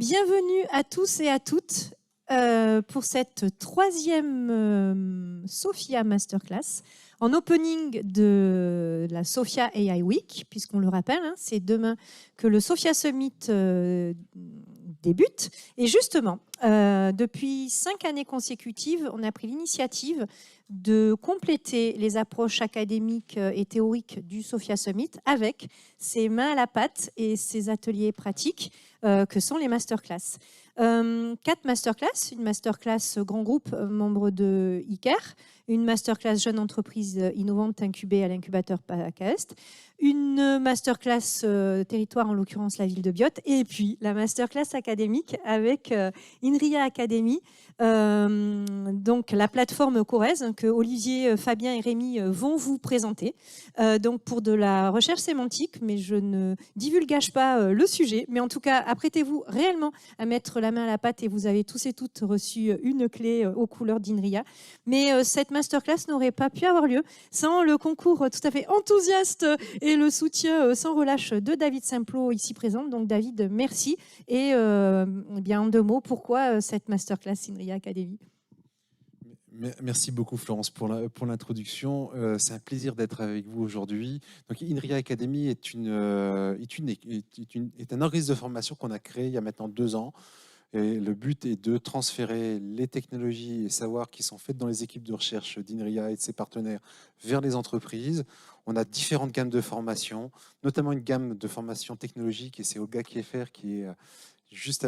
Bienvenue à tous et à toutes pour cette troisième Sophia Masterclass en opening de la Sophia AI Week, puisqu'on le rappelle, c'est demain que le Sophia Summit débute. Et justement, depuis 5 années consécutives, on a pris l'initiative de compléter les approches académiques et théoriques du Sophia Summit avec ses mains à la pâte et ses ateliers pratiques que sont les masterclass. 4 masterclass, une masterclass grand groupe membre de ICARE, une masterclass jeune entreprise innovante incubée à l'incubateur PACAEST, une masterclass territoire, en l'occurrence la ville de Biot, et puis la masterclass académique avec INRIA Academy, donc la plateforme Corrèze que Olivier, Fabien et Rémi vont vous présenter. Donc pour de la recherche sémantique, mais je ne divulgage pas le sujet, mais en tout cas apprêtez-vous réellement à mettre la main à la pâte et vous avez tous et toutes reçu une clé aux couleurs d'INRIA. Mais cette masterclass n'aurait pas pu avoir lieu sans le concours tout à fait enthousiaste et le soutien sans relâche de David Simplot ici présent. Donc David, merci. Et bien en 2 mots, pourquoi cette masterclass INRIA Academy ? Merci beaucoup Florence pour l'introduction. C'est un plaisir d'être avec vous aujourd'hui. Donc INRIA Academy est un organisme de formation qu'on a créé il y a maintenant 2 ans. Et le but est de transférer les technologies et savoirs qui sont faits dans les équipes de recherche d'INRIA et de ses partenaires vers les entreprises. On a différentes gammes de formation, notamment une gamme de formation technologique, et c'est Olga Kieffer qui est juste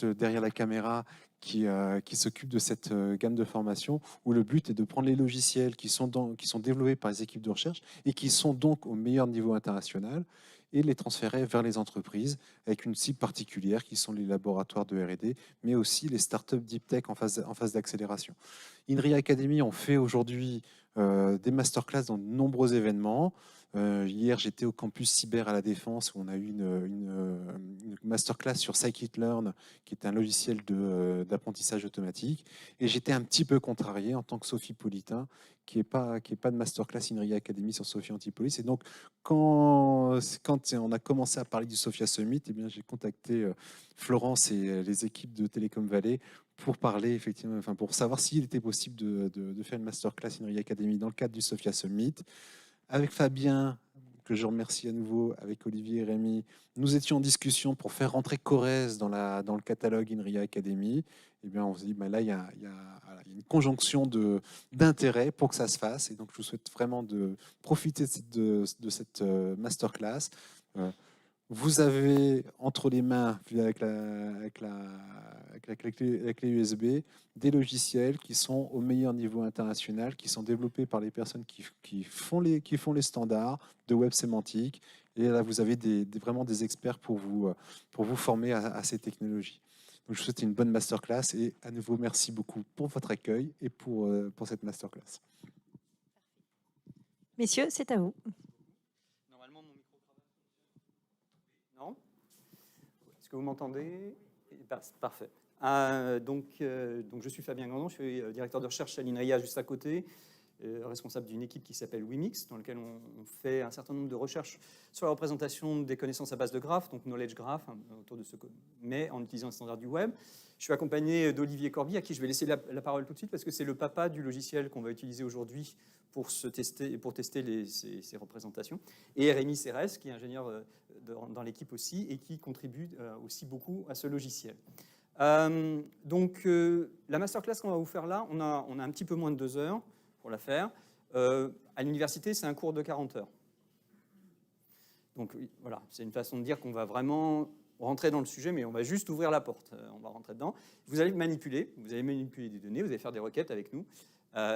derrière la caméra, qui s'occupe de cette gamme de formation, où le but est de prendre les logiciels qui sont développés par les équipes de recherche et qui sont donc au meilleur niveau international, et les transférer vers les entreprises avec une cible particulière qui sont les laboratoires de R&D, mais aussi les startups deep tech en phase d'accélération. INRIA Academy, on fait aujourd'hui des masterclass dans de nombreux événements. Hier, j'étais au campus cyber à la Défense où on a eu une masterclass sur Scikit-learn, qui est un logiciel d'apprentissage automatique. Et j'étais un petit peu contrarié en tant que Sophie Politain, qui n'est pas de masterclass INRIA Academy sur Sophie Antipolis. Et donc, quand on a commencé à parler du Sophia Summit, eh bien, j'ai contacté Florence et les équipes de Telecom Valley pour parler, effectivement, pour savoir s'il était possible de faire une masterclass INRIA Academy dans le cadre du Sophia Summit. Avec Fabien, que je remercie à nouveau, avec Olivier et Rémi, nous étions en discussion pour faire rentrer Corrèze dans le catalogue INRIA Academy. Eh bien, on se dit, là, il y a une conjonction d'intérêts pour que ça se fasse. Et donc, je vous souhaite vraiment de profiter de cette masterclass. Vous avez entre les mains, avec la clé USB, des logiciels qui sont au meilleur niveau international, qui sont développés par les personnes qui font les standards de web sémantique. Et là, vous avez vraiment des experts pour vous former à ces technologies. Donc, je vous souhaite une bonne masterclass et à nouveau, merci beaucoup pour votre accueil et pour cette masterclass. Messieurs, c'est à vous. Normalement, mon micro non ? Est-ce que vous m'entendez ? Parfait. Donc, je suis Fabien Gandon, je suis directeur de recherche à l'INRIA juste à côté, responsable d'une équipe qui s'appelle WIMIX, dans laquelle on fait un certain nombre de recherches sur la représentation des connaissances à base de graphes, donc knowledge graph, autour de mais en utilisant les standards du web. Je suis accompagné d'Olivier Corby, à qui je vais laisser la parole tout de suite, parce que c'est le papa du logiciel qu'on va utiliser aujourd'hui pour tester ces représentations. Et Rémi Serres, qui est ingénieur dans l'équipe aussi, et qui contribue aussi beaucoup à ce logiciel. La masterclass qu'on va vous faire là, on a un petit peu moins de 2 heures pour la faire. À l'université, c'est un cours de 40 heures. Donc voilà, c'est une façon de dire qu'on va vraiment rentrer dans le sujet, mais on va juste ouvrir la porte. On va rentrer dedans. Vous allez manipuler des données, vous allez faire des requêtes avec nous,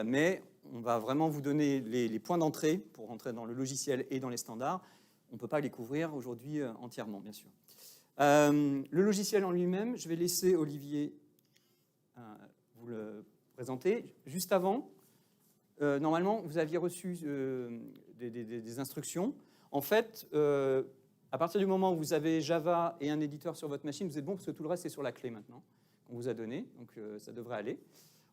mais on va vraiment vous donner les points d'entrée pour rentrer dans le logiciel et dans les standards. On ne peut pas les couvrir aujourd'hui entièrement, bien sûr. Le logiciel en lui-même, je vais laisser Olivier vous le présenter. Juste avant, normalement, vous aviez reçu des instructions. En fait, à partir du moment où vous avez Java et un éditeur sur votre machine, vous êtes bon parce que tout le reste est sur la clé maintenant qu'on vous a donnée. Donc, ça devrait aller.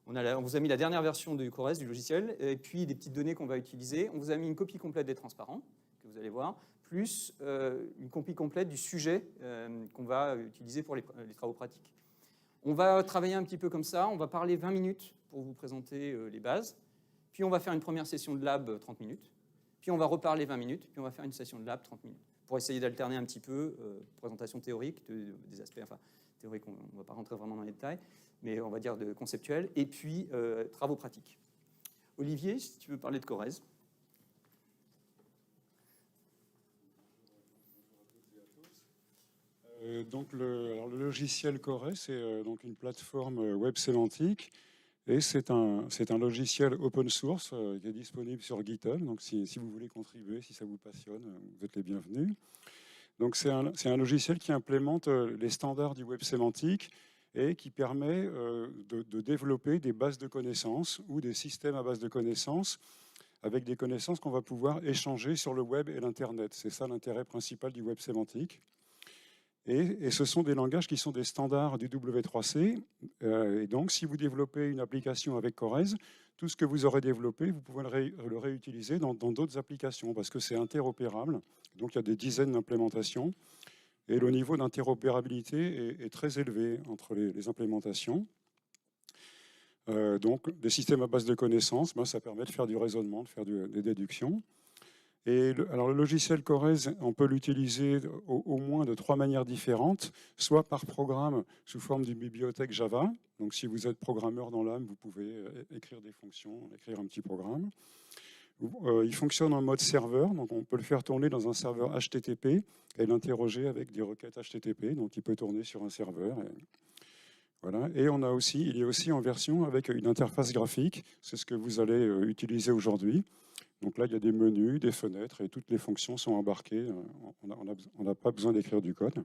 On vous a mis la dernière version du Corrèze, du logiciel, et puis des petites données qu'on va utiliser. On vous a mis une copie complète des transparents, que vous allez voir, plus une copie complète du sujet qu'on va utiliser pour les travaux pratiques. On va travailler un petit peu comme ça, on va parler 20 minutes pour vous présenter les bases, puis on va faire une première session de lab 30 minutes, puis on va reparler 20 minutes, puis on va faire une session de lab 30 minutes, pour essayer d'alterner un petit peu présentation théorique, des aspects, enfin théorique, on ne va pas rentrer vraiment dans les détails, mais on va dire de conceptuel, et puis travaux pratiques. Olivier, si tu veux parler de Corez. Donc le logiciel Corez, c'est donc une plateforme web sémantique et c'est un logiciel open source qui est disponible sur GitHub. Donc si vous voulez contribuer, si ça vous passionne, vous êtes les bienvenus. Donc c'est un logiciel qui implémente les standards du web sémantique et qui permet de développer des bases de connaissances ou des systèmes à base de connaissances avec des connaissances qu'on va pouvoir échanger sur le web et l'Internet. C'est ça l'intérêt principal du web sémantique. Et ce sont des langages qui sont des standards du W3C. Et donc, si vous développez une application avec Corez, tout ce que vous aurez développé, vous pouvez le réutiliser dans d'autres applications parce que c'est interopérable. Donc, il y a des dizaines d'implémentations. Et le niveau d'interopérabilité est très élevé entre les implémentations. Donc, des systèmes à base de connaissances, ça permet de faire du raisonnement, de faire des déductions. Et alors le logiciel Corez, on peut l'utiliser au moins de 3 manières différentes, soit par programme sous forme d'une bibliothèque Java. Donc si vous êtes programmeur dans l'âme, vous pouvez écrire des fonctions, écrire un petit programme. Il fonctionne en mode serveur, donc on peut le faire tourner dans un serveur HTTP et l'interroger avec des requêtes HTTP, donc il peut tourner sur un serveur. Voilà. Et il y a aussi en version avec une interface graphique, c'est ce que vous allez utiliser aujourd'hui. Donc là, il y a des menus, des fenêtres, et toutes les fonctions sont embarquées. On n'a pas besoin d'écrire du code.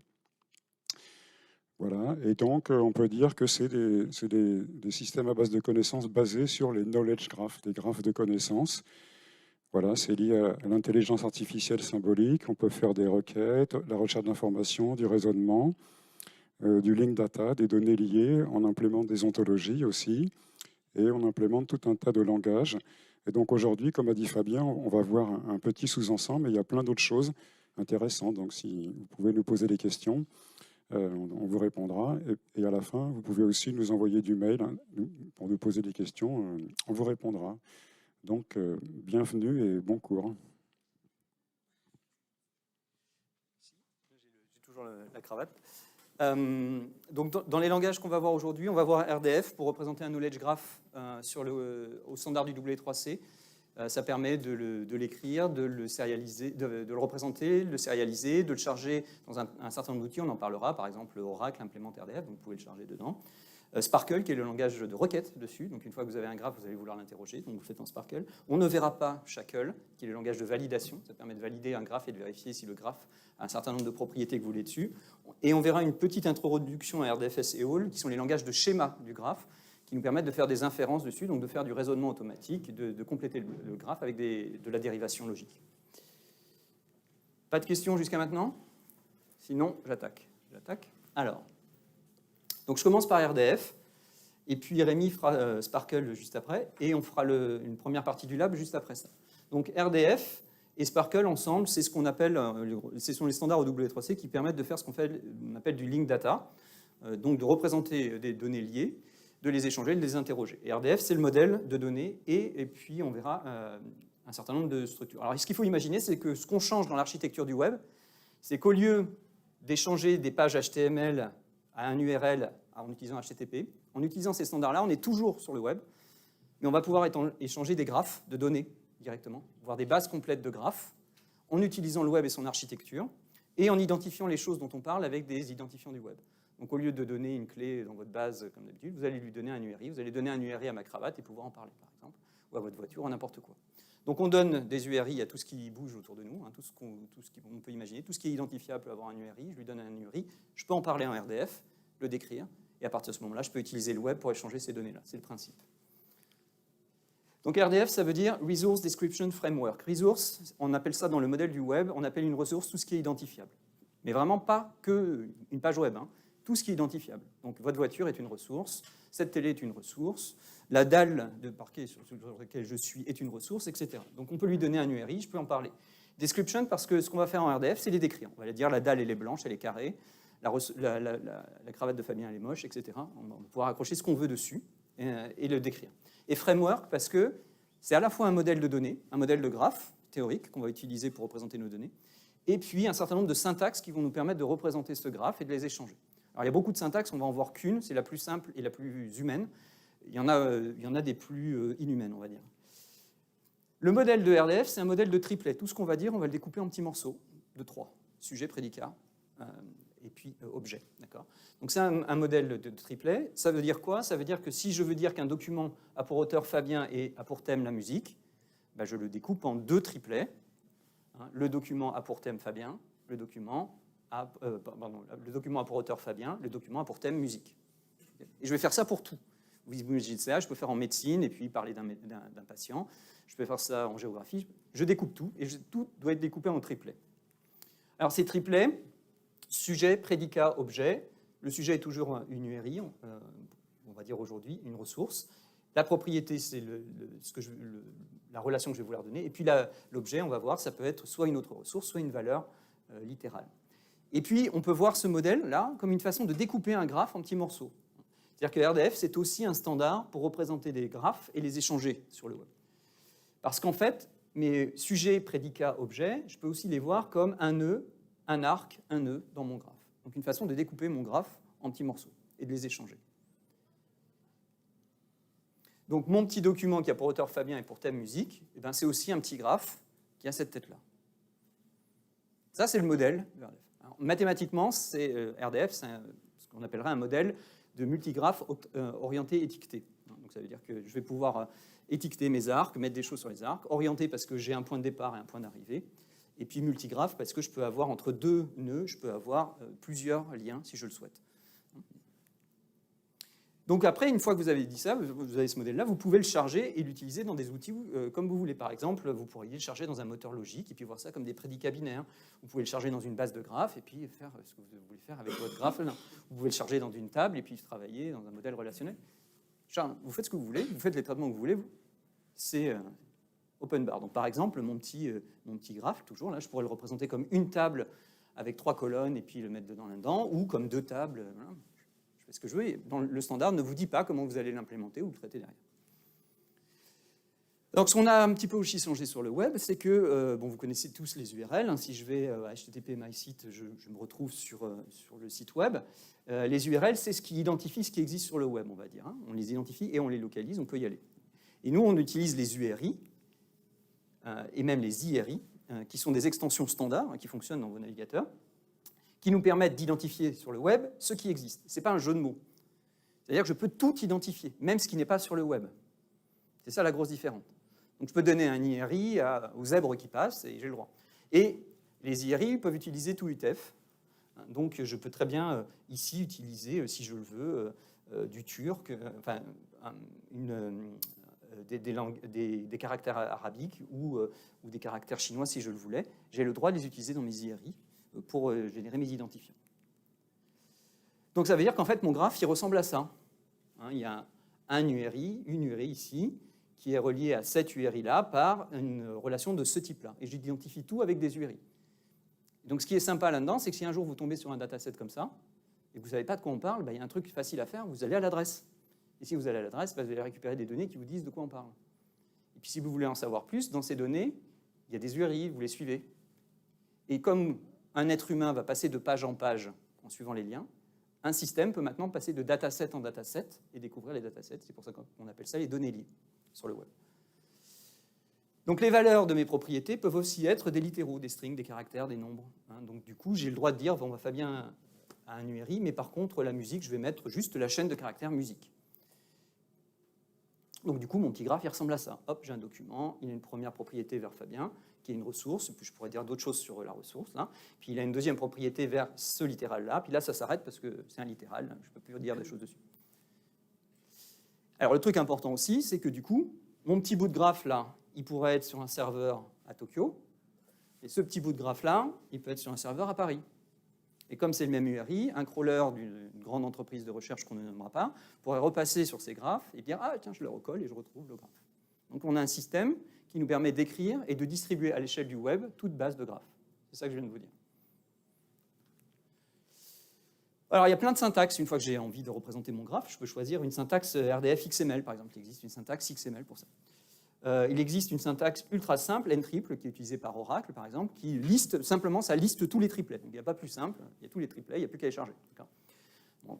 Voilà. Et donc, on peut dire que c'est des systèmes à base de connaissances basés sur les knowledge graphs, des graphes de connaissances. Voilà, c'est lié à l'intelligence artificielle symbolique. On peut faire des requêtes, la recherche d'informations, du raisonnement, du link data, des données liées. On implémente des ontologies aussi. Et on implémente tout un tas de langages. Et donc aujourd'hui, comme a dit Fabien, on va voir un petit sous-ensemble, mais il y a plein d'autres choses intéressantes. Donc si vous pouvez nous poser des questions, on vous répondra. Et à la fin, vous pouvez aussi nous envoyer du mail pour nous poser des questions. On vous répondra. Donc bienvenue et bon cours. J'ai toujours la cravate. Donc dans les langages qu'on va voir aujourd'hui, on va voir RDF pour représenter un knowledge graph au standard du W3C. Ça permet de l'écrire, de le sérialiser, de le représenter, de le sérialiser, de le charger dans un certain nombre d'outils. On en parlera, par exemple Oracle implémente RDF, donc vous pouvez le charger dedans. Sparkle, qui est le langage de requête dessus. Donc une fois que vous avez un graphe, vous allez vouloir l'interroger, donc vous le faites en Sparkle. On ne verra pas Shackle, qui est le langage de validation. Ça permet de valider un graphe et de vérifier si le graphe a un certain nombre de propriétés que vous voulez dessus. Et on verra une petite introduction à RDFS et ALL, qui sont les langages de schéma du graphe, qui nous permettent de faire des inférences dessus, donc de faire du raisonnement automatique, de compléter le graphe avec de la dérivation logique. Pas de questions jusqu'à maintenant? Sinon, j'attaque. Alors, donc je commence par RDF, et puis Rémi fera Sparkle juste après, et on fera une première partie du lab juste après ça. Donc RDF et Sparkle ensemble, c'est ce qu'on appelle, ce sont les standards au W3C qui permettent de faire ce qu'on appelle du link data, donc de représenter des données liées, de les échanger, de les interroger. Et RDF, c'est le modèle de données, et puis on verra un certain nombre de structures. Alors ce qu'il faut imaginer, c'est que ce qu'on change dans l'architecture du web, c'est qu'au lieu d'échanger des pages HTML à un URL en utilisant HTTP, en utilisant ces standards-là, on est toujours sur le web, mais on va pouvoir échanger des graphes de données directement, voire des bases complètes de graphes, en utilisant le web et son architecture, et en identifiant les choses dont on parle avec des identifiants du web. Donc au lieu de donner une clé dans votre base, comme d'habitude, vous allez lui donner un URI, vous allez donner un URI à ma cravate et pouvoir en parler, par exemple, ou à votre voiture, ou à n'importe quoi. Donc on donne des URI à tout ce qui bouge autour de nous, tout ce qu'on peut imaginer, tout ce qui est identifiable peut avoir un URI, je lui donne un URI, je peux en parler en RDF, le décrire, et à partir de ce moment-là, je peux utiliser le web pour échanger ces données-là. C'est le principe. Donc RDF, ça veut dire Resource Description Framework. Resource, on appelle ça dans le modèle du web, on appelle une ressource tout ce qui est identifiable. Mais vraiment pas qu'une page web, tout ce qui est identifiable. Donc votre voiture est une ressource, cette télé est une ressource, la dalle de parquet sur laquelle je suis est une ressource, etc. Donc on peut lui donner un URI, je peux en parler. Description, parce que ce qu'on va faire en RDF, c'est les décrire. On va dire la dalle, elle est blanche, elle est carrée, la cravate de Fabien, elle est moche, etc. On va pouvoir accrocher ce qu'on veut dessus et le décrire. Et framework, parce que c'est à la fois un modèle de données, un modèle de graphe théorique qu'on va utiliser pour représenter nos données, et puis un certain nombre de syntaxes qui vont nous permettre de représenter ce graphe et de les échanger. Alors il y a beaucoup de syntaxes, on va en voir qu'une, c'est la plus simple et la plus humaine. Il y en a des plus inhumaines, on va dire. Le modèle de RDF, c'est un modèle de triplet. Tout ce qu'on va dire, on va le découper en petits morceaux de 3. Sujet, prédicat, et puis objet. D'accord ? Donc c'est un modèle de triplet. Ça veut dire quoi ? Ça veut dire que si je veux dire qu'un document a pour auteur Fabien et a pour thème la musique, ben je le découpe en 2 triplets. Le document a pour thème Fabien, le document a pour auteur Fabien, le document a pour thème musique. Et je vais faire ça pour tout. Vous imaginez ça, je peux faire en médecine et puis parler d'un patient. Je peux faire ça en géographie. Je découpe tout et tout doit être découpé en triplets. Alors ces triplets, sujet, prédicat, objet. Le sujet est toujours une URI, on va dire aujourd'hui, une ressource. La propriété, c'est la relation que je vais vouloir donner. Et puis l'objet, on va voir, ça peut être soit une autre ressource, soit une valeur littérale. Et puis, on peut voir ce modèle-là comme une façon de découper un graphe en petits morceaux. C'est-à-dire que RDF, c'est aussi un standard pour représenter des graphes et les échanger sur le web. Parce qu'en fait, mes sujets, prédicats, objets, je peux aussi les voir comme un nœud, un arc, un nœud dans mon graphe. Donc une façon de découper mon graphe en petits morceaux et de les échanger. Donc mon petit document qui a pour auteur Fabien et pour thème musique, eh ben, c'est aussi un petit graphe qui a cette tête-là. Ça, c'est le modèle de RDF. Alors, mathématiquement, RDF, c'est ce qu'on appellerait un modèle de multigraphe orienté étiqueté. Donc ça veut dire que je vais pouvoir étiqueter mes arcs, mettre des choses sur les arcs, orienté parce que j'ai un point de départ et un point d'arrivée, et puis multigraphe parce que je peux avoir entre 2 nœuds, je peux avoir plusieurs liens si je le souhaite. Donc après, une fois que vous avez dit ça, vous avez ce modèle-là, vous pouvez le charger et l'utiliser dans des outils comme vous voulez. Par exemple, vous pourriez le charger dans un moteur logique et puis voir ça comme des prédicats binaires. Vous pouvez le charger dans une base de graphes et puis faire ce que vous voulez faire avec votre graphe. Là. Vous pouvez le charger dans une table et puis travailler dans un modèle relationnel. Vous faites ce que vous voulez, vous faites les traitements que vous voulez. C'est open bar. Donc par exemple, mon petit graphe, toujours là, je pourrais le représenter comme une table avec 3 colonnes et puis le mettre dedans, ou comme 2 tables. Voilà. Je fais ce que je veux. Et le standard ne vous dit pas comment vous allez l'implémenter ou le traiter derrière. Donc, ce qu'on a un petit peu aussi changé sur le web, c'est que, vous connaissez tous les URL. Hein, si je vais à http mysite, je me retrouve sur le site web. Les URL, c'est ce qui identifie ce qui existe sur le web, on va dire. Hein. On les identifie et on les localise, on peut y aller. Et nous, on utilise les URI et même les IRI, qui sont des extensions standards qui fonctionnent dans vos navigateurs, qui nous permettent d'identifier sur le web ce qui existe. Ce n'est pas un jeu de mots. C'est-à-dire que je peux tout identifier, même ce qui n'est pas sur le web. C'est ça la grosse différence. Donc je peux donner un IRI aux zèbres qui passent, et j'ai le droit. Et les IRI peuvent utiliser tout UTF. Donc je peux très bien ici utiliser, si je le veux, du turc, des caractères arabiques ou des caractères chinois si je le voulais. J'ai le droit de les utiliser dans mes IRI pour générer mes identifiants. Donc ça veut dire qu'en fait mon graphe il ressemble à ça. Il y a une URI ici qui est reliée à cette URI là par une relation de ce type là. Et j'identifie tout avec des URI. Donc ce qui est sympa là-dedans, c'est que si un jour vous tombez sur un dataset comme ça et que vous ne savez pas de quoi on parle, il y a un truc facile à faire, vous allez à l'adresse. Et si vous allez à l'adresse, vous allez récupérer des données qui vous disent de quoi on parle. Et puis si vous voulez en savoir plus, dans ces données, il y a des URI, vous les suivez. Et comme un être humain va passer de page en page en suivant les liens, un système peut maintenant passer de dataset en dataset et découvrir les datasets. C'est pour ça qu'on appelle ça les données liées sur le web. Donc les valeurs de mes propriétés peuvent aussi être des littéraux, des strings, des caractères, des nombres. Donc du coup, j'ai le droit de dire, on va Fabien à un URI, mais par contre, la musique, je vais mettre juste la chaîne de caractères musique. Donc du coup, mon petit graphe, il ressemble à ça. Hop, j'ai un document, il a une première propriété vers Fabien, qui est une ressource, puis je pourrais dire d'autres choses sur la ressource, là. Puis il a une deuxième propriété vers ce littéral-là, puis là, ça s'arrête parce que c'est un littéral, je ne peux plus dire des choses dessus. Alors le truc important aussi, c'est que du coup, mon petit bout de graphe, là, il pourrait être sur un serveur à Tokyo, et ce petit bout de graphe-là, il peut être sur un serveur à Paris. Et comme c'est le même URI, un crawler d'une grande entreprise de recherche qu'on ne nommera pas pourrait repasser sur ces graphes et dire « Ah, tiens, je le recolle et je retrouve le graphe. » Donc on a un système qui nous permet d'écrire et de distribuer à l'échelle du web toute base de graphes. C'est ça que je viens de vous dire. Alors, il y a plein de syntaxes. Une fois que j'ai envie de représenter mon graphe, je peux choisir une syntaxe RDF XML, par exemple. Il existe une syntaxe XML pour ça. Il existe une syntaxe ultra simple, n-triple, qui est utilisée par Oracle, par exemple, qui liste, simplement, ça liste tous les triplets. Donc, il n'y a pas plus simple, il y a tous les triplets, il n'y a plus qu'à les charger. Bon,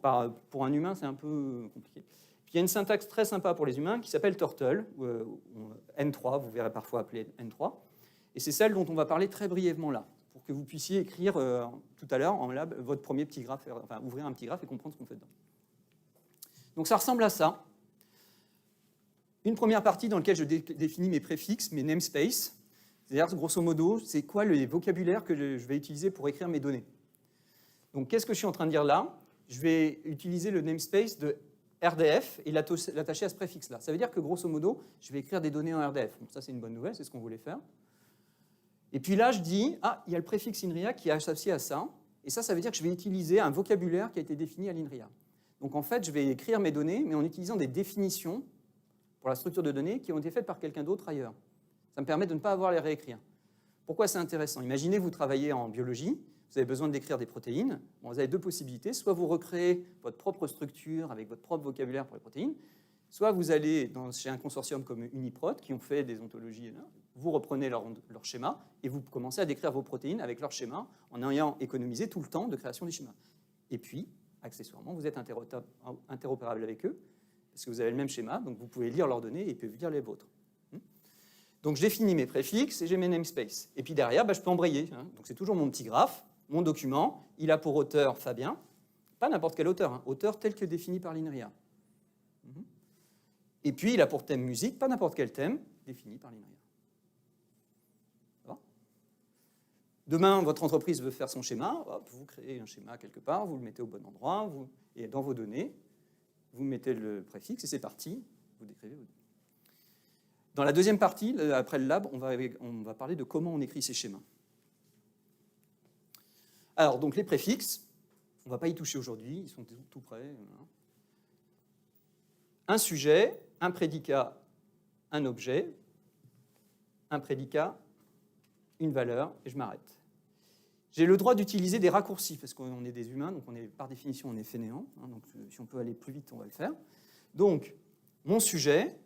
pour un humain, c'est un peu compliqué. Puis, il y a une syntaxe très sympa pour les humains qui s'appelle Turtle, N3, vous verrez parfois appelé N3. Et c'est celle dont on va parler très brièvement là, pour que vous puissiez écrire tout à l'heure en lab votre premier petit graphe, enfin ouvrir un petit graphe et comprendre ce qu'on fait dedans. Donc ça ressemble à ça. Une première partie dans laquelle je définis mes préfixes, mes namespaces, c'est-à-dire grosso modo, c'est quoi le vocabulaire que je vais utiliser pour écrire mes données. Donc qu'est-ce que je suis en train de dire là? Je vais utiliser le namespace de RDF et l'attacher à ce préfixe-là. Ça veut dire que grosso modo, je vais écrire des données en RDF. Donc ça c'est une bonne nouvelle, c'est ce qu'on voulait faire. Et puis là, je dis, il y a le préfixe INRIA qui est associé à ça. Et ça veut dire que je vais utiliser un vocabulaire qui a été défini à l'INRIA. Donc en fait, je vais écrire mes données, mais en utilisant des définitions pour la structure de données qui ont été faites par quelqu'un d'autre ailleurs. Ça me permet de ne pas avoir à les réécrire. Pourquoi c'est intéressant? Imaginez, vous travaillez en biologie, vous avez besoin de décrire des protéines. Bon, vous avez deux possibilités. Soit vous recréez votre propre structure avec votre propre vocabulaire pour les protéines, soit vous allez chez un consortium comme Uniprot, qui ont fait des ontologies, vous reprenez leur schéma et vous commencez à décrire vos protéines avec leur schéma en ayant économisé tout le temps de création des schémas. Et puis, accessoirement, vous êtes interopérable avec eux, parce que vous avez le même schéma, donc vous pouvez lire leurs données et ils peuvent lire les vôtres. Donc je définis mes préfixes et j'ai mes namespaces. Et puis derrière, je peux embrayer. Donc c'est toujours mon petit graphe, mon document. Il a pour auteur Fabien, pas n'importe quel auteur, auteur tel que défini par l'INRIA. Et puis il a pour thème musique, pas n'importe quel thème, défini par l'INRIA. Demain, votre entreprise veut faire son schéma, hop, vous créez un schéma quelque part, vous le mettez au bon endroit, et dans vos données, vous mettez le préfixe et c'est parti, vous décrivez vos données. Dans la deuxième partie, après le lab, on va parler de comment on écrit ces schémas. Alors, donc les préfixes, on ne va pas y toucher aujourd'hui, ils sont tout prêts. Un sujet, un prédicat, un objet, un prédicat, une valeur, et je m'arrête. J'ai le droit d'utiliser des raccourcis, parce qu'on est des humains, donc par définition, on est fainéant. Donc si on peut aller plus vite, on va le faire. Donc, mon sujet,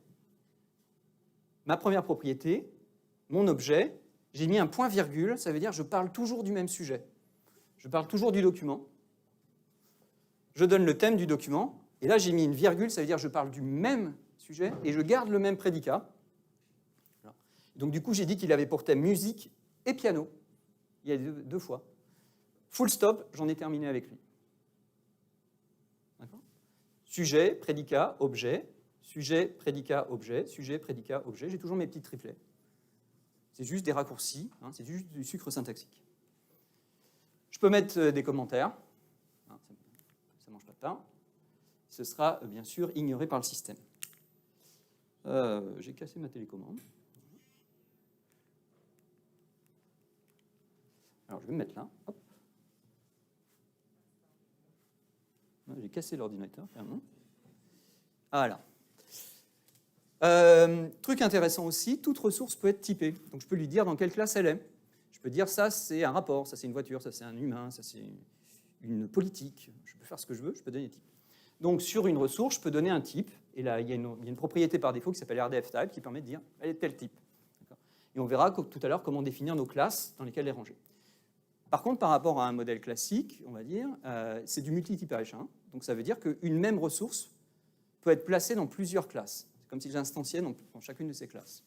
ma première propriété, mon objet, j'ai mis un point-virgule, ça veut dire que je parle toujours du même sujet. Je parle toujours du document. Je donne le thème du document, et là j'ai mis une virgule, ça veut dire que je parle du même sujet, et je garde le même prédicat. Donc du coup, j'ai dit qu'il avait pour thème musique et piano. Il y a deux fois. Full stop, j'en ai terminé avec lui. D'accord ? Sujet, prédicat, objet. Sujet, prédicat, objet. Sujet, prédicat, objet. J'ai toujours mes petits triplets. C'est juste des raccourcis, c'est juste du sucre syntaxique. Je peux mettre des commentaires. Ça ne mange pas de pain. Ce sera bien sûr ignoré par le système. J'ai cassé ma télécommande. Alors, je vais me mettre là. Hop. J'ai cassé l'ordinateur, carrément. Voilà. Truc intéressant aussi, toute ressource peut être typée. Donc, je peux lui dire dans quelle classe elle est. Je peux dire ça, c'est un rapport, ça, c'est une voiture, ça, c'est un humain, ça, c'est une politique. Je peux faire ce que je veux, je peux donner des types. Donc, sur une ressource, je peux donner un type. Et là, il y a une propriété par défaut qui s'appelle RDF type qui permet de dire elle est tel type. Et on verra tout à l'heure comment définir nos classes dans lesquelles les ranger. Par contre, par rapport à un modèle classique, on va dire, c'est du multitypage. Donc ça veut dire qu'une même ressource peut être placée dans plusieurs classes. C'est comme si j'instanciais dans chacune de ces classes.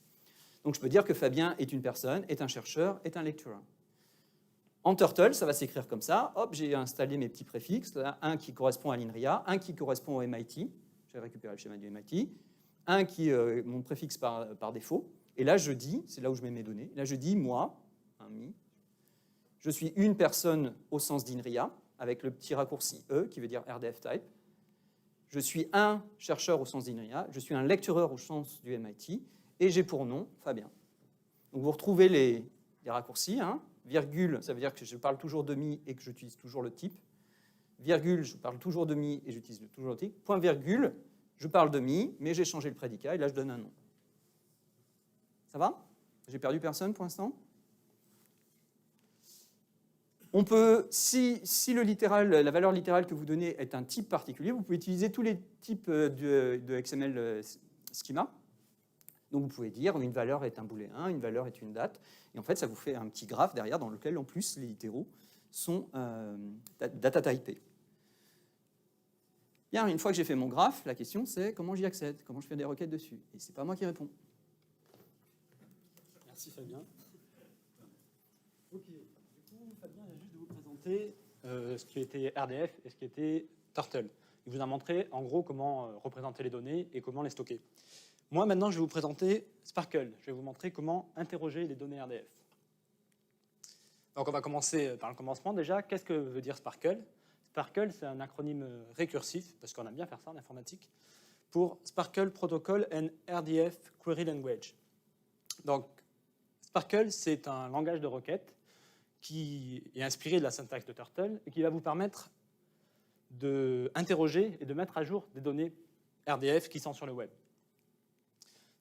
Donc je peux dire que Fabien est une personne, est un chercheur, est un lecturer. En Turtle, ça va s'écrire comme ça. Hop, j'ai installé mes petits préfixes. Un qui correspond à l'INRIA, un qui correspond au MIT. J'ai récupéré le schéma du MIT. Un qui est mon préfixe par défaut. Et là, je dis, c'est là où je mets mes données, là je dis, moi, je suis une personne au sens d'INRIA, avec le petit raccourci E, qui veut dire RDF type. Je suis un chercheur au sens d'INRIA, je suis un lectureur au sens du MIT, et j'ai pour nom Fabien. Donc vous retrouvez les raccourcis. Virgule, ça veut dire que je parle toujours de mi et que j'utilise toujours le type. Virgule, je parle toujours de mi et j'utilise toujours le type. Point virgule, je parle de mi, mais j'ai changé le prédicat, et là je donne un nom. Ça va ? J'ai perdu personne pour l'instant? On peut, si le littéral, la valeur littérale que vous donnez est un type particulier, vous pouvez utiliser tous les types de XML schema. Donc vous pouvez dire une valeur est un booléen, une valeur est une date, et en fait ça vous fait un petit graphe derrière dans lequel en plus les littéraux sont data typés. Bien, une fois que j'ai fait mon graphe, la question c'est comment j'y accède, comment je fais des requêtes dessus. Et c'est pas moi qui réponds. Merci Fabien. Ok, du coup Fabien vient juste de vous présenter ce qui était RDF et ce qui était Turtle. Il vous a montré en gros comment représenter les données et comment les stocker. Moi maintenant je vais vous présenter Sparkle. Je vais vous montrer comment interroger les données RDF. Donc on va commencer par le commencement déjà. Qu'est-ce que veut dire Sparkle? Sparkle, c'est un acronyme récursif, parce qu'on aime bien faire ça en informatique, pour Sparkle Protocol and RDF Query Language. Donc, Sparkle, c'est un langage de requête qui est inspiré de la syntaxe de Turtle et qui va vous permettre d'interroger et de mettre à jour des données RDF qui sont sur le web.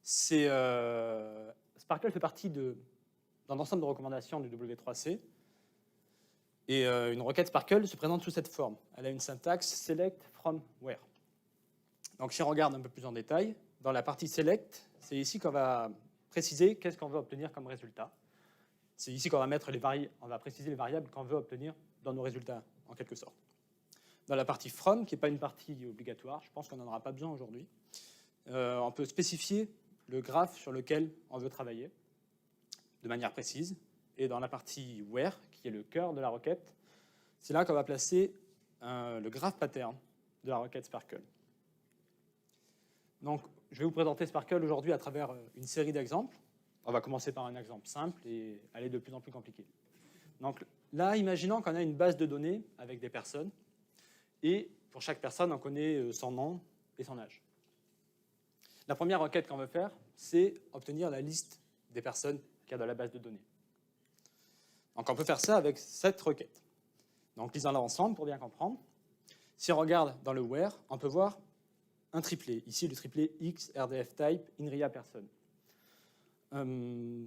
Sparkle fait partie d'un ensemble de recommandations du W3C. Et une requête Sparkle se présente sous cette forme. Elle a une syntaxe select from where. Donc si on regarde un peu plus en détail, dans la partie select, c'est ici qu'on va préciser qu'est-ce qu'on veut obtenir comme résultat. C'est ici qu'on va on va préciser les variables qu'on veut obtenir dans nos résultats, en quelque sorte. Dans la partie from, qui n'est pas une partie obligatoire, je pense qu'on n'en aura pas besoin aujourd'hui, on peut spécifier le graphe sur lequel on veut travailler de manière précise. Et dans la partie where, qui est le cœur de la requête, c'est là qu'on va placer le graph pattern de la requête Sparkle. Donc, je vais vous présenter Sparkle aujourd'hui à travers une série d'exemples. On va commencer par un exemple simple et aller de plus en plus compliqué. Donc là, imaginons qu'on a une base de données avec des personnes et pour chaque personne, on connaît son nom et son âge. La première requête qu'on veut faire, c'est obtenir la liste des personnes qu'il y a dans la base de données. Donc on peut faire ça avec cette requête. Donc lisons-la ensemble pour bien comprendre. Si on regarde dans le where, on peut voir un triplet. Ici, le triplet X, RDF type, INRIA person.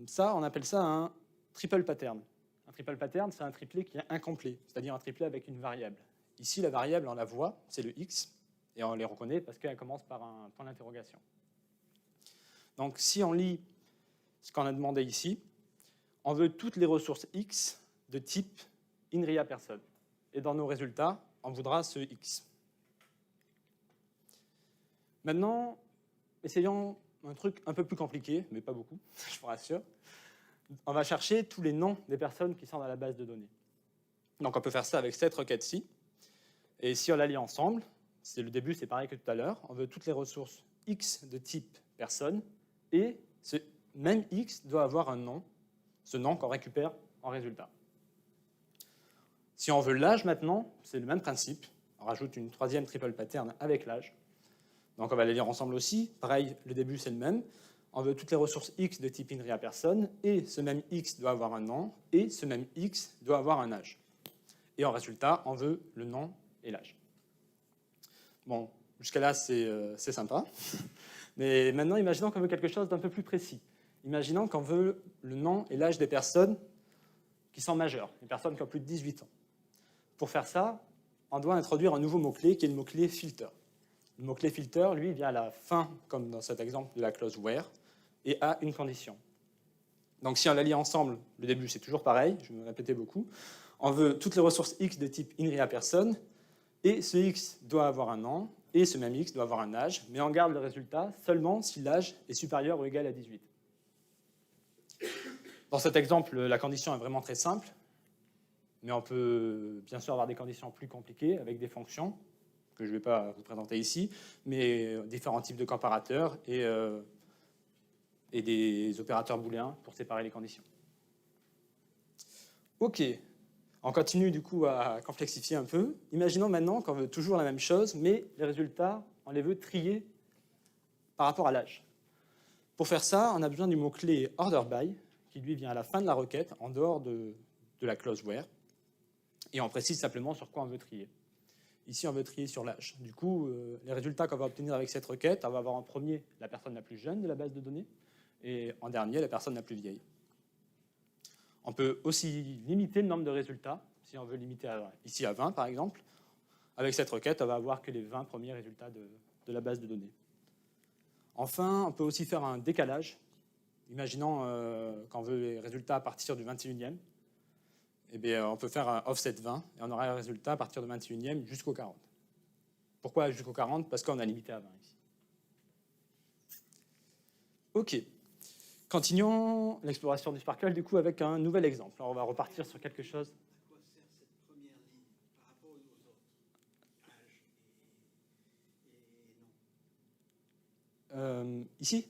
Ça, on appelle ça un triple pattern. Un triple pattern, c'est un triplet qui est incomplet, c'est-à-dire un triplet avec une variable. Ici, la variable, on la voit, c'est le X, et on les reconnaît parce qu'elle commence par un point d'interrogation. Donc si on lit ce qu'on a demandé ici, on veut toutes les ressources X de type INRIA person. Et dans nos résultats, on voudra ce X. Maintenant, essayons un truc un peu plus compliqué, mais pas beaucoup, je vous rassure. On va chercher tous les noms des personnes qui sont dans la base de données. Donc on peut faire ça avec cette requête-ci. Et si on la lit ensemble, le début, c'est pareil que tout à l'heure. On veut toutes les ressources X de type personne. Et ce même X doit avoir un nom. Ce nom qu'on récupère en résultat. Si on veut l'âge maintenant, c'est le même principe. On rajoute une troisième triple pattern avec l'âge. Donc on va les lire ensemble aussi. Pareil, le début c'est le même. On veut toutes les ressources X de type INRIA person, et ce même X doit avoir un nom, et ce même X doit avoir un âge. Et en résultat, on veut le nom et l'âge. Bon, jusqu'à là c'est sympa. Mais maintenant, imaginons qu'on veut quelque chose d'un peu plus précis. Imaginons qu'on veut le nom et l'âge des personnes qui sont majeures, les personnes qui ont plus de 18 ans. Pour faire ça, on doit introduire un nouveau mot-clé qui est le mot-clé filter. Le mot-clé filter, lui, vient à la fin, comme dans cet exemple de la clause where, et a une condition. Donc si on la lit ensemble, le début c'est toujours pareil, je vais me répéter beaucoup. On veut toutes les ressources X de type INRIA person, et ce X doit avoir un nom, et ce même X doit avoir un âge, mais on garde le résultat seulement si l'âge est supérieur ou égal à 18. Dans cet exemple, la condition est vraiment très simple, mais on peut bien sûr avoir des conditions plus compliquées avec des fonctions, que je ne vais pas vous présenter ici, mais différents types de comparateurs et des opérateurs booléens pour séparer les conditions. Ok, on continue du coup à complexifier un peu. Imaginons maintenant qu'on veut toujours la même chose, mais les résultats, on les veut trier par rapport à l'âge. Pour faire ça, on a besoin du mot-clé order by, qui lui vient à la fin de la requête, en dehors de la clause where, et on précise simplement sur quoi on veut trier. Ici, on veut trier sur l'âge. Du coup, les résultats qu'on va obtenir avec cette requête, on va avoir en premier la personne la plus jeune de la base de données, et en dernier, la personne la plus vieille. On peut aussi limiter le nombre de résultats, si on veut limiter ici à 20 par exemple. Avec cette requête, on va avoir que les 20 premiers résultats de la base de données. Enfin, on peut aussi faire un décalage. Imaginons qu'on veut les résultats à partir du 21e. Eh bien, on peut faire un offset 20 et on aura les résultats à partir du 21e jusqu'au 40. Pourquoi jusqu'au 40? Parce qu'on a limité à 20 ici. OK. Continuons l'exploration du Sparkle du coup avec un nouvel exemple. Alors, on va repartir sur quelque chose. À quoi sert cette première ligne par rapport aux autres? Âge et nom. Ici?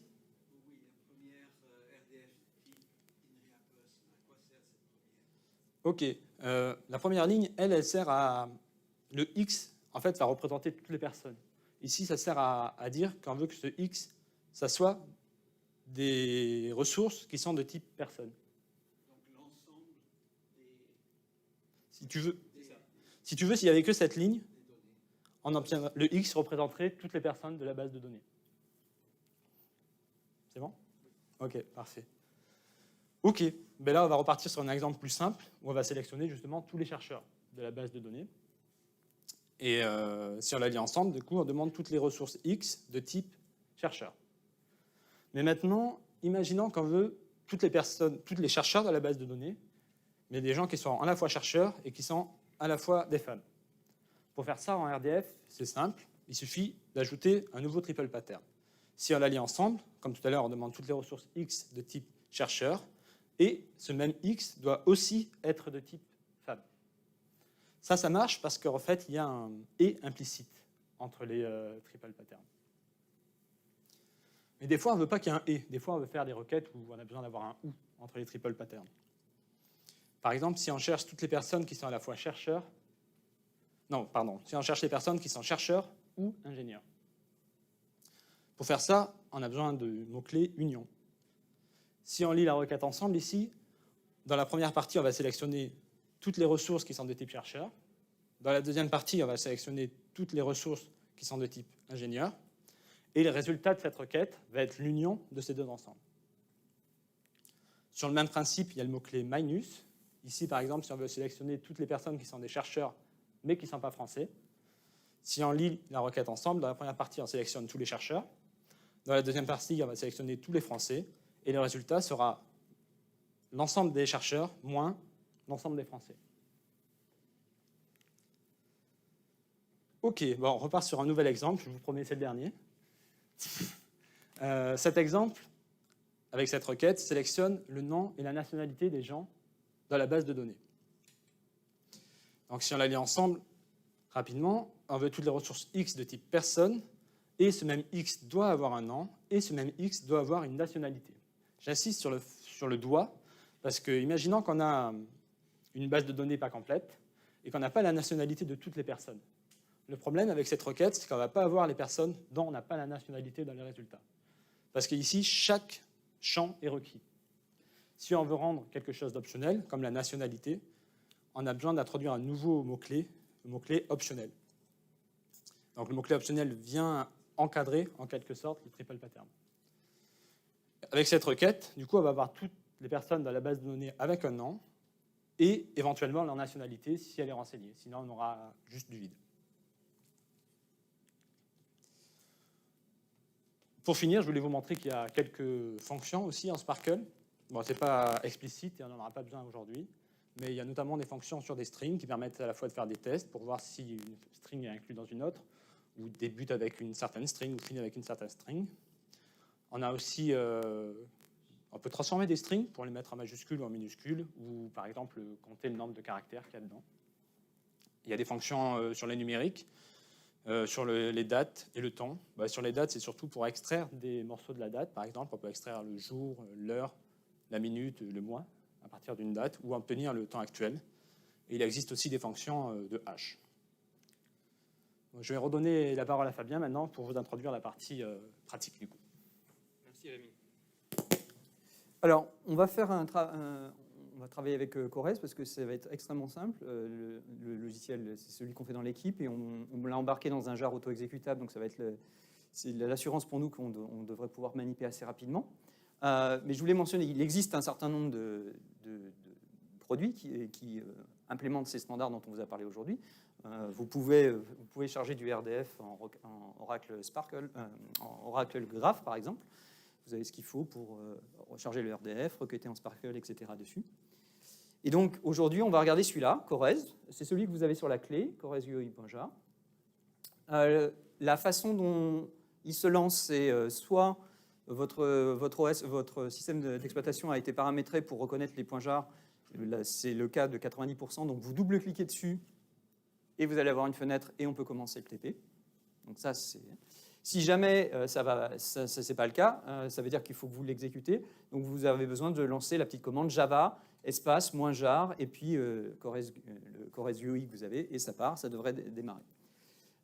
Oui, la première RDF type INRIA Person. À quoi sert cette première? OK. La première ligne, elle sert à... Le X, en fait, va représenter toutes les personnes. Ici, ça sert à dire qu'on veut que ce X, ça soit des ressources qui sont de type personne. Donc l'ensemble des Si tu veux, s'il n'y avait que cette ligne, données. on obtient, le X représenterait toutes les personnes de la base de données. C'est bon? OK, parfait. OK, ben là, on va repartir sur un exemple plus simple, où on va sélectionner justement tous les chercheurs de la base de données. Et si on la lit ensemble, du coup, on demande toutes les ressources X de type chercheur. Mais maintenant, imaginons qu'on veut toutes les chercheurs de la base de données, mais des gens qui sont à la fois chercheurs et qui sont à la fois des femmes. Pour faire ça en RDF, c'est simple, il suffit d'ajouter un nouveau triple pattern. Si on la lit ensemble, comme tout à l'heure, on demande toutes les ressources X de type chercheur, et ce même X doit aussi être de type femme. Ça marche parce qu'en fait, il y a un « et » implicite entre les triple patterns. Mais des fois, on ne veut pas qu'il y ait un « et ». Des fois, on veut faire des requêtes où on a besoin d'avoir un « ou » entre les triple patterns. Par exemple, si on cherche toutes les personnes qui sont à la fois chercheurs... Non, pardon. Si on cherche les personnes qui sont chercheurs ou ingénieurs. Pour faire ça, on a besoin du mot-clé « union ». Si on lit la requête ensemble ici, dans la première partie, on va sélectionner toutes les ressources qui sont de type chercheur. Dans la deuxième partie, on va sélectionner toutes les ressources qui sont de type ingénieur. Et le résultat de cette requête va être l'union de ces deux ensembles. Sur le même principe, il y a le mot-clé minus. Ici, par exemple, si on veut sélectionner toutes les personnes qui sont des chercheurs, mais qui ne sont pas français, si on lit la requête ensemble, dans la première partie, on sélectionne tous les chercheurs. Dans la deuxième partie, on va sélectionner tous les français. Et le résultat sera l'ensemble des chercheurs moins l'ensemble des français. OK, bon, on repart sur un nouvel exemple. Je vous promets, c'est le dernier. Cet exemple, avec cette requête, sélectionne le nom et la nationalité des gens dans la base de données. Donc si on la lit ensemble, rapidement, on veut toutes les ressources X de type personne, et ce même X doit avoir un nom, et ce même X doit avoir une nationalité. J'insiste sur le doit, parce que imaginons qu'on a une base de données pas complète, et qu'on n'a pas la nationalité de toutes les personnes. Le problème avec cette requête, c'est qu'on ne va pas avoir les personnes dont on n'a pas la nationalité dans les résultats. Parce qu'ici, chaque champ est requis. Si on veut rendre quelque chose d'optionnel, comme la nationalité, on a besoin d'introduire un nouveau mot-clé, le mot-clé optionnel. Donc le mot-clé optionnel vient encadrer, en quelque sorte, le triple pattern. Avec cette requête, du coup, on va avoir toutes les personnes dans la base de données avec un nom et éventuellement leur nationalité si elle est renseignée. Sinon, on aura juste du vide. Pour finir, je voulais vous montrer qu'il y a quelques fonctions aussi en Sparkle. Bon, ce n'est pas explicite et on n'en aura pas besoin aujourd'hui, mais il y a notamment des fonctions sur des strings qui permettent à la fois de faire des tests pour voir si une string est inclue dans une autre, ou débute avec une certaine string ou finit avec une certaine string. On a aussi, on peut transformer des strings pour les mettre en majuscule ou en minuscule, ou par exemple compter le nombre de caractères qu'il y a dedans. Il y a des fonctions sur les numériques, sur les dates et le temps. Sur les dates, c'est surtout pour extraire des morceaux de la date. Par exemple, on peut extraire le jour, l'heure, la minute, le mois à partir d'une date, ou obtenir le temps actuel. Et il existe aussi des fonctions de hash. Je vais redonner la parole à Fabien maintenant pour vous introduire la partie pratique du coup. Merci Rémi. Alors, on va travailler avec Cores parce que ça va être extrêmement simple. Le logiciel, c'est celui qu'on fait dans l'équipe et on l'a embarqué dans un jar auto-exécutable, donc ça va être c'est l'assurance pour nous qu'on devrait pouvoir manipuler assez rapidement. Mais je voulais mentionner qu'il existe un certain nombre produit qui implémente ces standards dont on vous a parlé aujourd'hui. Vous pouvez charger du RDF en Oracle Sparkle, en Oracle Graph par exemple. Vous avez ce qu'il faut pour recharger le RDF, requêter en Sparkle, etc. dessus. Et donc aujourd'hui, on va regarder celui-là, Corez. C'est celui que vous avez sur la clé, CorezUI.jar. La façon dont il se lance, c'est soit votre système d'exploitation a été paramétré pour reconnaître les points jar. C'est le cas de 90%. Donc vous double-cliquez dessus et vous allez avoir une fenêtre et on peut commencer le TP. Donc ça, c'est... Si jamais c'est pas le cas, ça veut dire qu'il faut que vous l'exécutez. Donc vous avez besoin de lancer la petite commande Java espace -jar et puis le CorezUI que vous avez et ça part, ça devrait démarrer.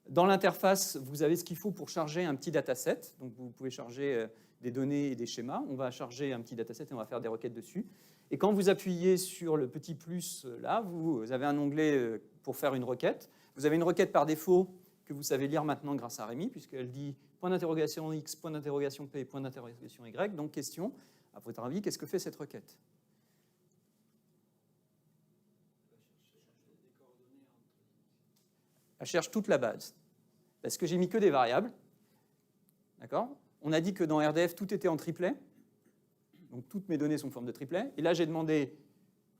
Dans l'interface, vous avez ce qu'il faut pour charger un petit dataset. Donc vous pouvez charger des données et des schémas. On va charger un petit dataset et on va faire des requêtes dessus. Et quand vous appuyez sur le petit plus là, vous avez un onglet pour faire une requête. Vous avez une requête par défaut que vous savez lire maintenant grâce à Rémi, puisqu'elle dit point d'interrogation X, point d'interrogation P, point d'interrogation Y. Donc question, à votre avis, qu'est-ce que fait cette requête? Elle cherche toute la base. Parce que j'ai mis que des variables. D'accord? On a dit que dans RDF, tout était en triplet. Donc toutes mes données sont en forme de triplet. Et là, j'ai demandé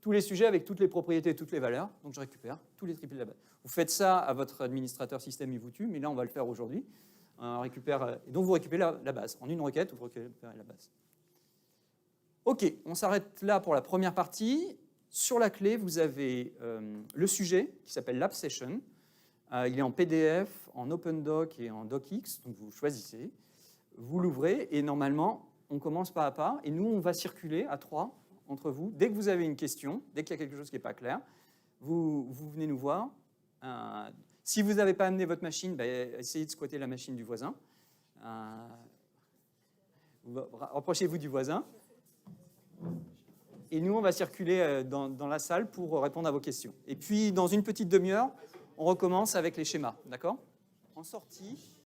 tous les sujets avec toutes les propriétés et toutes les valeurs. Donc je récupère tous les triplets de la base. Vous faites ça à votre administrateur système, il vous tue, mais là, on va le faire aujourd'hui. Et donc vous récupérez la base. En une requête, vous récupérez la base. OK, on s'arrête là pour la première partie. Sur la clé, vous avez le sujet qui s'appelle Lab Session. Il est en PDF, en OpenDoc et en DocX. Donc vous choisissez, vous l'ouvrez et normalement, on commence pas à pas. Et nous, on va circuler à 3 entre vous. Dès que vous avez une question, dès qu'il y a quelque chose qui n'est pas clair, vous venez nous voir. Si vous n'avez pas amené votre machine, essayez de squatter la machine du voisin. Rapprochez-vous du voisin. Et nous, on va circuler dans la salle pour répondre à vos questions. Et puis, dans une petite demi-heure, on recommence avec les schémas. D'accord ? En sortie.